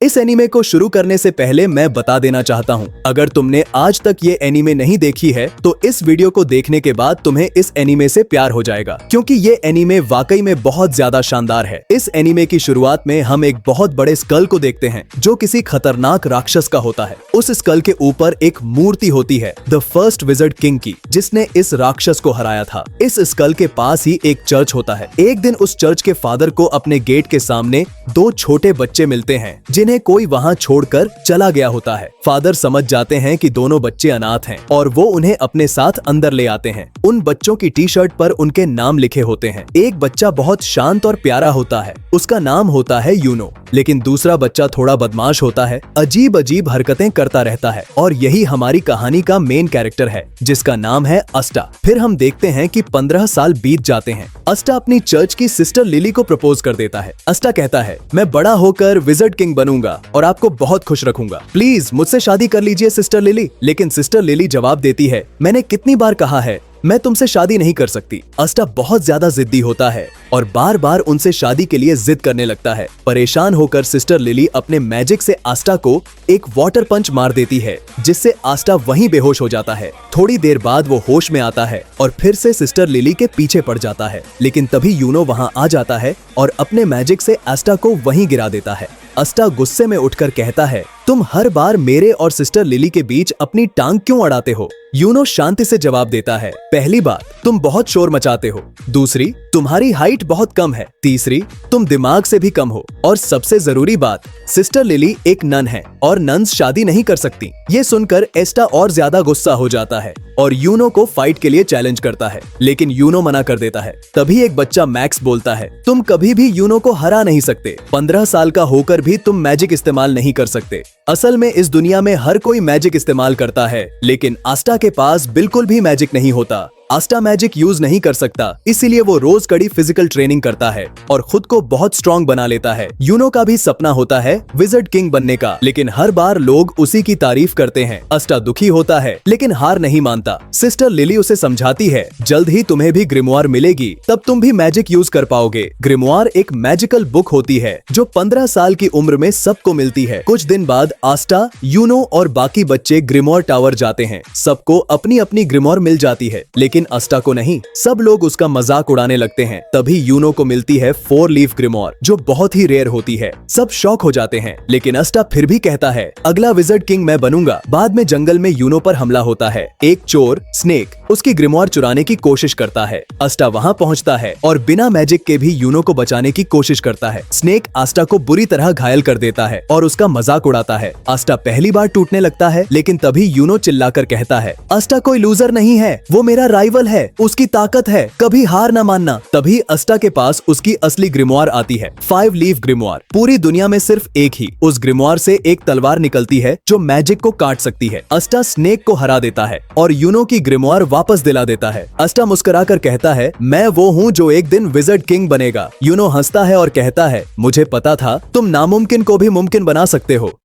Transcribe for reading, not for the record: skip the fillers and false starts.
इस एनीमे को शुरू करने से पहले मैं बता देना चाहता हूँ, अगर तुमने आज तक ये एनीमे नहीं देखी है तो इस वीडियो को देखने के बाद तुम्हें इस एनीमे से प्यार हो जाएगा, क्योंकि ये एनीमे वाकई में बहुत ज्यादा शानदार है। इस एनीमे की शुरुआत में हम एक बहुत बड़े स्कल को देखते हैं जो किसी खतरनाक राक्षस का होता है। उस स्कल के ऊपर एक मूर्ति होती है द फर्स्ट विजर्ड किंग की, जिसने इस राक्षस को हराया था। इस स्कल के पास ही एक चर्च होता है। एक दिन उस चर्च के फादर को अपने गेट के सामने दो छोटे बच्चे मिलते हैं जिन्हें कोई वहां छोड़कर चला गया होता है। फादर समझ जाते हैं कि दोनों बच्चे अनाथ हैं और वो उन्हें अपने साथ अंदर ले आते हैं। उन बच्चों की टी शर्ट पर उनके नाम लिखे होते हैं। एक बच्चा बहुत शांत और प्यारा होता है, उसका नाम होता है यूनो, लेकिन दूसरा बच्चा थोड़ा बदमाश होता है, अजीब अजीब हरकतें करता रहता है। और यही हमारी कहानी का मेन कैरेक्टर है जिसका नाम है अस्टा। फिर हम देखते हैं कि 15 साल बीत जाते हैं। अस्टा अपनी चर्च की सिस्टर लिली को प्रपोज कर देता है। अस्टा कहता है, मैं बड़ा होकर विजर्ड किंग बनूंगा और आपको बहुत खुश रखूंगा, प्लीज मुझसे शादी कर लीजिए सिस्टर लिली। लेकिन सिस्टर लिली जवाब देती है, मैंने कितनी बार कहा है मैं तुमसे शादी नहीं कर सकती। अस्टा बहुत ज्यादा जिद्दी होता है और बार बार उनसे शादी के लिए जिद करने लगता है। परेशान होकर सिस्टर लिली अपने मैजिक से आस्टा को एक वाटर पंच मार देती है, जिससे आस्टा वहीं बेहोश हो जाता है। थोड़ी देर बाद वो होश में आता है और फिर से सिस्टर लिली के पीछे पड़ जाता है, लेकिन तभी यूनो वहां आ जाता है और अपने मैजिक से आस्टा को वहीं गिरा देता है। अस्टा गुस्से में उठकर कहता है, तुम हर बार मेरे और सिस्टर लिली के बीच अपनी टांग क्यों अड़ाते हो? यूनो शांति से जवाब देता है, पहली बात, तुम बहुत शोर मचाते हो। दूसरी, तुम्हारी हाइट बहुत कम है। तीसरी, तुम दिमाग से भी कम हो। और सबसे जरूरी बात, सिस्टर लिली एक नन है और नन्स शादी नहीं कर सकती। ये सुनकर एस्टा और ज्यादा गुस्सा हो जाता है और यूनो को फाइट के लिए चैलेंज करता है, लेकिन यूनो मना कर देता है। तभी एक बच्चा मैक्स बोलता है, तुम कभी भी यूनो को हरा नहीं सकते। 15 साल का होकर भी तुम मैजिक इस्तेमाल नहीं कर सकते। असल में इस दुनिया में हर कोई मैजिक इस्तेमाल करता है, लेकिन आस्टा के पास बिल्कुल भी मैजिक नहीं होता। आस्टा मैजिक यूज नहीं कर सकता, इसीलिए वो रोज कड़ी फिजिकल ट्रेनिंग करता है और खुद को बहुत स्ट्रॉन्ग बना लेता है। यूनो का भी सपना होता है विजर्ड किंग बनने का, लेकिन हर बार लोग उसी की तारीफ करते हैं। अस्टा दुखी होता है लेकिन हार नहीं मानता। सिस्टर लिली उसे समझाती है, जल्द ही तुम्हें भी ग्रिमोयर मिलेगी, तब तुम भी मैजिक यूज कर पाओगे। ग्रिमोयर एक मैजिकल बुक होती है जो 15 साल की उम्र में सबको मिलती है। कुछ दिन बाद आस्टा, यूनो और बाकी बच्चे ग्रिमोयर टावर जाते हैं। सबको अपनी अपनी ग्रिमोयर मिल जाती है, लेकिन अस्टा को नहीं। सब लोग उसका मजाक उड़ाने लगते हैं। तभी यूनो को मिलती है 4 लीफ ग्रिमोयर, जो बहुत ही रेयर होती है। सब शॉक हो जाते हैं, लेकिन अस्टा फिर भी कहता है, अगला विजर्ड किंग मैं बनूंगा। बाद में जंगल में यूनो पर हमला होता है। एक चोर स्नेक उसकी ग्रिमोयर चुराने की कोशिश करता है। अस्टा वहां पहुंचता है और बिना मैजिक के भी यूनो को बचाने की कोशिश करता है। स्नेक आस्टा को बुरी तरह घायल कर देता है और उसका मजाक उड़ाता है। आस्टा पहली बार टूटने लगता है, लेकिन तभी यूनो चिल्लाकर कहता है, अस्टा कोई लूजर नहीं है, वो मेरा राइवल है, उसकी ताकत है, कभी हार ना मानना। तभी अस्टा के पास उसकी असली ग्रिमोयर आती है, 5 लीफ ग्रिमोयर। पूरी दुनिया में सिर्फ एक ही उस ग्रिमोयर से एक तलवार निकलती है जो मैजिक को काट सकती है। अस्टा स्नेक को हरा देता है और यूनो की ग्रिमोयर वापस दिला देता है। अस्टा मुस्कुराकर कहता है, मैं वो हूँ जो एक दिन विजर्ड किंग बनेगा। यूनो हंसता है और कहता है, मुझे पता था तुम नामुमकिन को भी मुमकिन बना सकते हो।